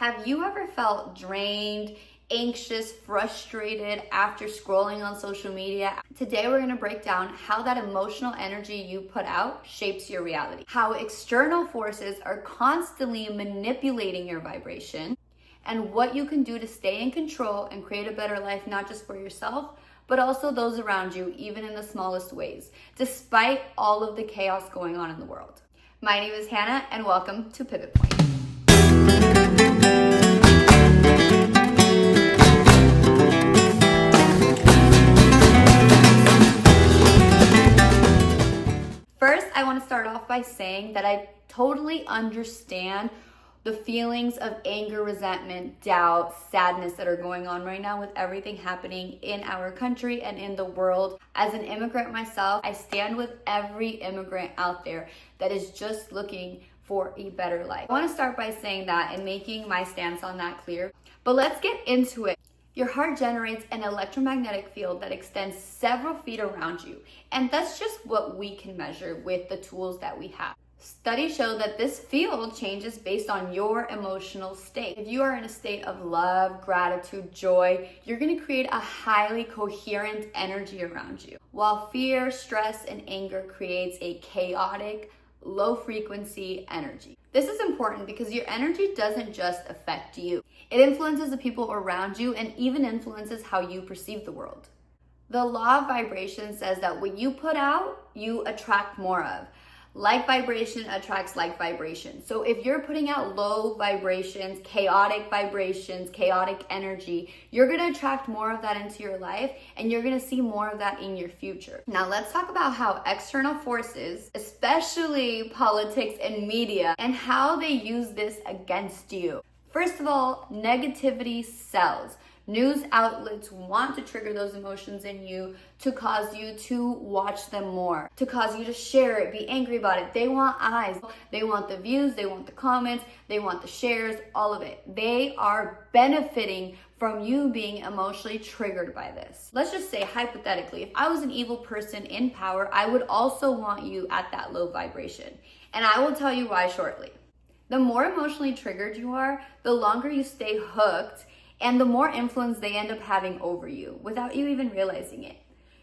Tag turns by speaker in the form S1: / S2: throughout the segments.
S1: Have you ever felt drained, anxious, frustrated after scrolling on social media? Today we're gonna break down how that emotional energy you put out shapes your reality, how external forces are constantly manipulating your vibration, and what you can do to stay in control and create a better life, not just for yourself, but also those around you, even in the smallest ways, despite all of the chaos going on in the world. My name is Hannah, and welcome to Pivot Point. First, I want to start off by saying that I totally understand the feelings of anger, resentment, doubt, sadness that are going on right now with everything happening in our country and in the world. As an immigrant myself, I stand with every immigrant out there that is just looking for a better life. I want to start by saying that and making my stance on that clear. But let's get into it. Your heart generates an electromagnetic field that extends several feet around you, and that's just what we can measure with the tools that we have. Studies show that this field changes based on your emotional state. If you are in a state of love, gratitude, joy, you're going to create a highly coherent energy around you, while fear, stress, and anger creates a chaotic, low frequency energy. This is important because your energy doesn't just affect you. It influences the people around you and even influences how you perceive the world. The law of vibration says that what you put out, you attract more of. Like vibration attracts like vibration. So if you're putting out low vibrations, chaotic energy, you're gonna attract more of that into your life, and you're gonna see more of that in your future. Now let's talk about how external forces, especially politics and media, and how they use this against you. First of all, negativity sells. News outlets want to trigger those emotions in you to cause you to watch them more, to cause you to share it, be angry about it. They want eyes, they want the views, they want the comments, they want the shares, all of it. They are benefiting from you being emotionally triggered by this. Let's just say hypothetically, if I was an evil person in power, I would also want you at that low vibration. And I will tell you why shortly. The more emotionally triggered you are, the longer you stay hooked, and the more influence they end up having over you without you even realizing it.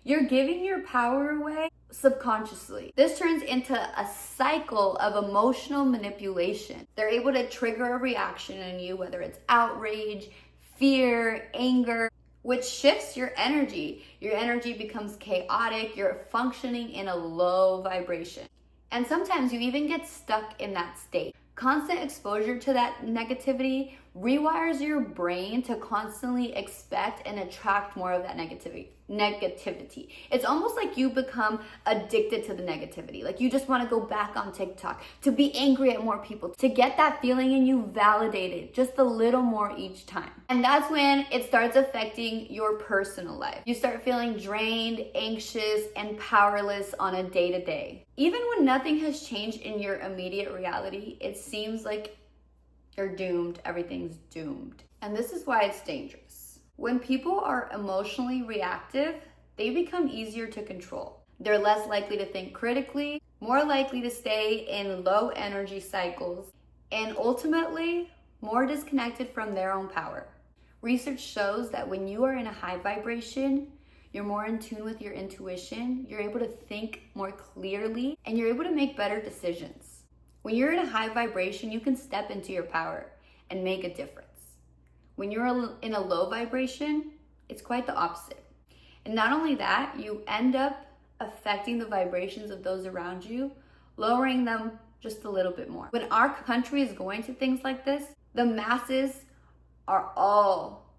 S1: You're giving your power away subconsciously. This turns into a cycle of emotional manipulation. They're able to trigger a reaction in you, whether it's outrage, fear, anger, which shifts your energy. Your energy becomes chaotic. You're functioning in a low vibration. And sometimes you even get stuck in that state. Constant exposure to that negativity rewires your brain to constantly expect and attract more of that negativity. It's almost like you become addicted to the negativity. Like you just want to go back on TikTok, to be angry at more people, to get that feeling in you validated just a little more each time. And that's when it starts affecting your personal life. You start feeling drained, anxious, and powerless on a day-to-day. Even when nothing has changed in your immediate reality, it seems like you're doomed, everything's doomed. And this is why it's dangerous. When people are emotionally reactive, they become easier to control. They're less likely to think critically, more likely to stay in low energy cycles, and ultimately, more disconnected from their own power. Research shows that when you are in a high vibration, you're more in tune with your intuition, you're able to think more clearly, and you're able to make better decisions. When you're in a high vibration, you can step into your power and make a difference. When you're in a low vibration, it's quite the opposite. And not only that, you end up affecting the vibrations of those around you, lowering them just a little bit more. When our country is going to things like this, the masses are all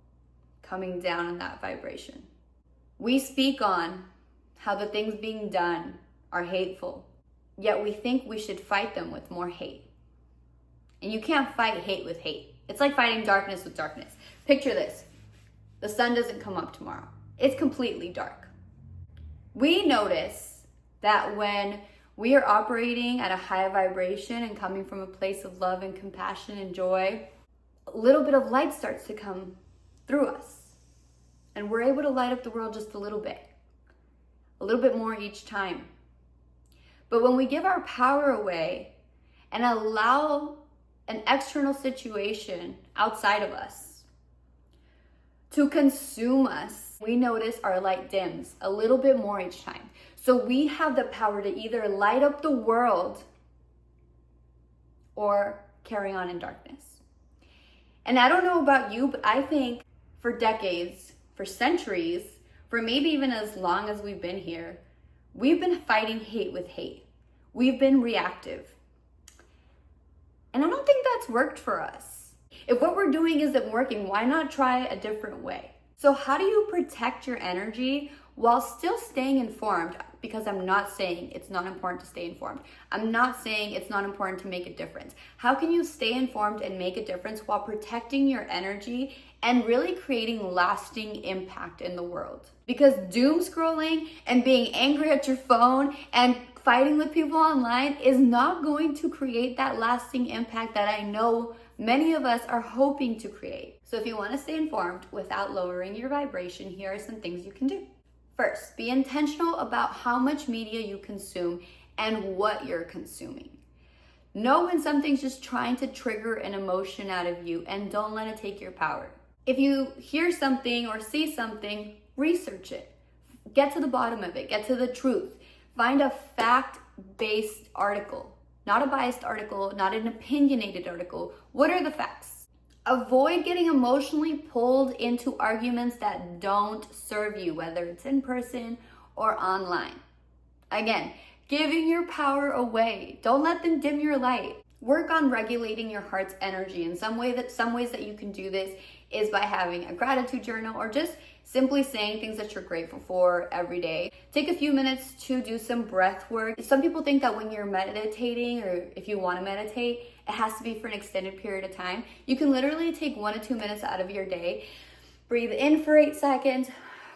S1: coming down in that vibration. We speak on how the things being done are hateful, yet we think we should fight them with more hate. And you can't fight hate with hate. It's like fighting darkness with darkness. Picture this. The sun doesn't come up tomorrow. It's completely dark. We notice that when we are operating at a high vibration and coming from a place of love and compassion and joy, a little bit of light starts to come through us. And we're able to light up the world just a little bit more each time. But when we give our power away and allow an external situation outside of us to consume us, we notice our light dims a little bit more each time. So we have the power to either light up the world or carry on in darkness. And I don't know about you, but I think for decades, for centuries, for maybe even as long as we've been here, we've been fighting hate with hate. We've been reactive. And I don't think that's worked for us. If what we're doing isn't working, why not try a different way? So how do you protect your energy while still staying informed? Because I'm not saying it's not important to stay informed. I'm not saying it's not important to make a difference. How can you stay informed and make a difference while protecting your energy and really creating lasting impact in the world? Because doom scrolling and being angry at your phone and fighting with people online is not going to create that lasting impact that I know many of us are hoping to create. So if you want to stay informed without lowering your vibration, here are some things you can do. First, be intentional about how much media you consume and what you're consuming. Know when something's just trying to trigger an emotion out of you and don't let it take your power. If you hear something or see something, research it. Get to the bottom of it. Get to the truth. Find a fact-based article, not a biased article, not an opinionated article. What are the facts? Avoid getting emotionally pulled into arguments that don't serve you, whether it's in person or online. Again, giving your power away. Don't let them dim your light. Work on regulating your heart's energy. And some ways that you can do this is by having a gratitude journal or just simply saying things that you're grateful for every day. Take a few minutes to do some breath work. Some people think that when you're meditating, or if you want to meditate, it has to be for an extended period of time. You can literally take 1 to 2 minutes out of your day. Breathe in for 8 seconds,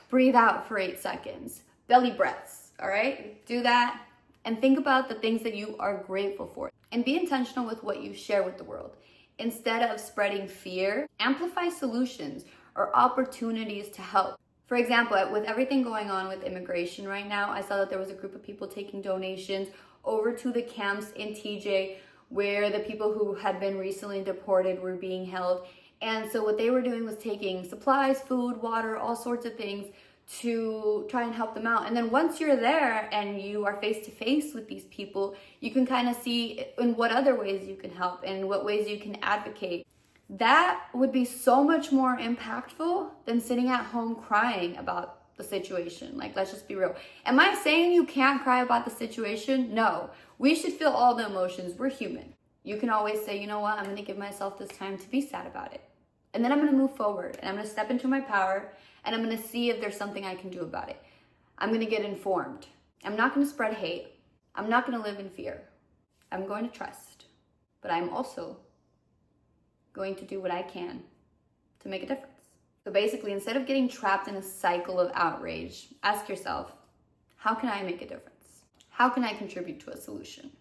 S1: breathe out for 8 seconds. Belly breaths, all right? Do that and think about the things that you are grateful for. And be intentional with what you share with the world. Instead of spreading fear, amplify solutions or opportunities to help. For example, with everything going on with immigration right now, I saw that there was a group of people taking donations over to the camps in TJ where the people who had been recently deported were being held. And so what they were doing was taking supplies, food, water, all sorts of things to try and help them out. And then once you're there and you are face to face with these people, you can kind of see in what other ways you can help and what ways you can advocate. That would be so much more impactful than sitting at home crying about the situation. Like, let's just be real. Am I saying you can't cry about the situation? No. We should feel all the emotions. We're human. You can always say, you know what, I'm going to give myself this time to be sad about it. And then I'm going to move forward and I'm going to step into my power and I'm going to see if there's something I can do about it. I'm going to get informed. I'm not going to spread hate. I'm not going to live in fear. I'm going to trust. But I'm also going to do what I can to make a difference. So basically, instead of getting trapped in a cycle of outrage, ask yourself, how can I make a difference? How can I contribute to a solution?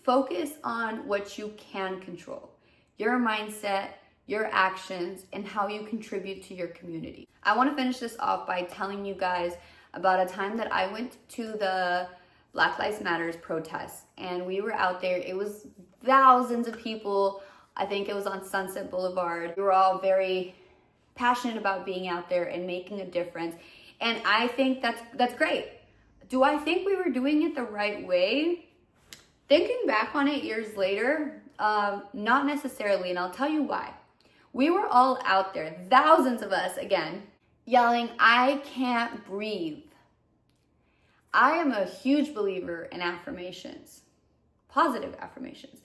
S1: Focus on what you can control, your mindset, your actions, and how you contribute to your community. I want to finish this off by telling you guys about a time that I went to the Black Lives Matters protest, and we were out there. It was thousands of people. I think it was on Sunset Boulevard. We were all very passionate about being out there and making a difference. And I think that's great. Do I think we were doing it the right way? Thinking back on it years later, not necessarily, and I'll tell you why. We were all out there, thousands of us, again, yelling, "I can't breathe." I am a huge believer in affirmations, positive affirmations.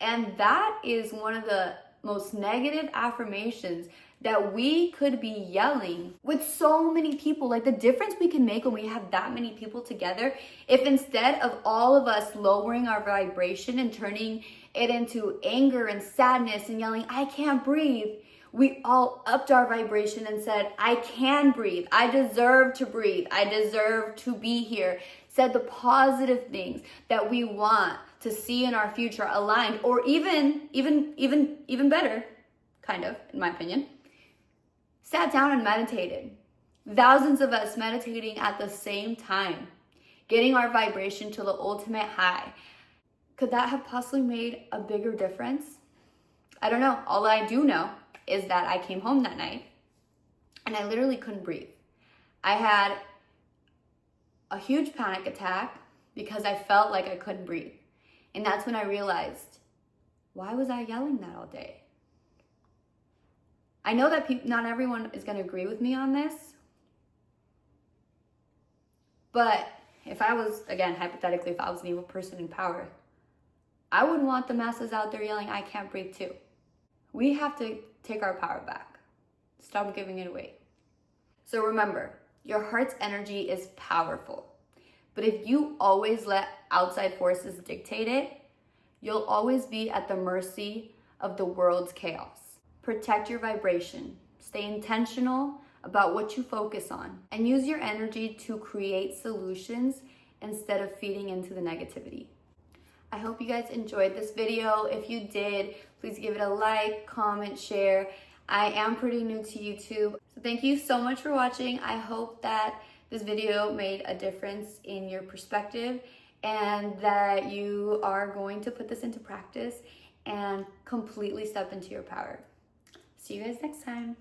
S1: And that is one of the most negative affirmations that we could be yelling with so many people. Like, the difference we can make when we have that many people together, if instead of all of us lowering our vibration and turning it into anger and sadness and yelling, "I can't breathe," we all upped our vibration and said, "I can breathe. I deserve to breathe. I deserve to be here." Said the positive things that we want to see in our future aligned, or even better, kind of, in my opinion, sat down and meditated. Thousands of us meditating at the same time, getting our vibration to the ultimate high. Could that have possibly made a bigger difference? I don't know. All I do know is that I came home that night and I literally couldn't breathe. I had a huge panic attack because I felt like I couldn't breathe. And that's when I realized, why was I yelling that all day? I know that not everyone is going to agree with me on this. But if I was, again, hypothetically, if I was an evil person in power, I would want the masses out there yelling, I can't breathe too. We have to take our power back. Stop giving it away. So remember, your heart's energy is powerful. But if you always let outside forces dictate it, you'll always be at the mercy of the world's chaos. Protect your vibration. Stay intentional about what you focus on and use your energy to create solutions instead of feeding into the negativity. I hope you guys enjoyed this video. If you did, please give it a like, comment, share. I am pretty new to YouTube, so thank you so much for watching. I hope that this video made a difference in your perspective and that you are going to put this into practice and completely step into your power. See you guys next time.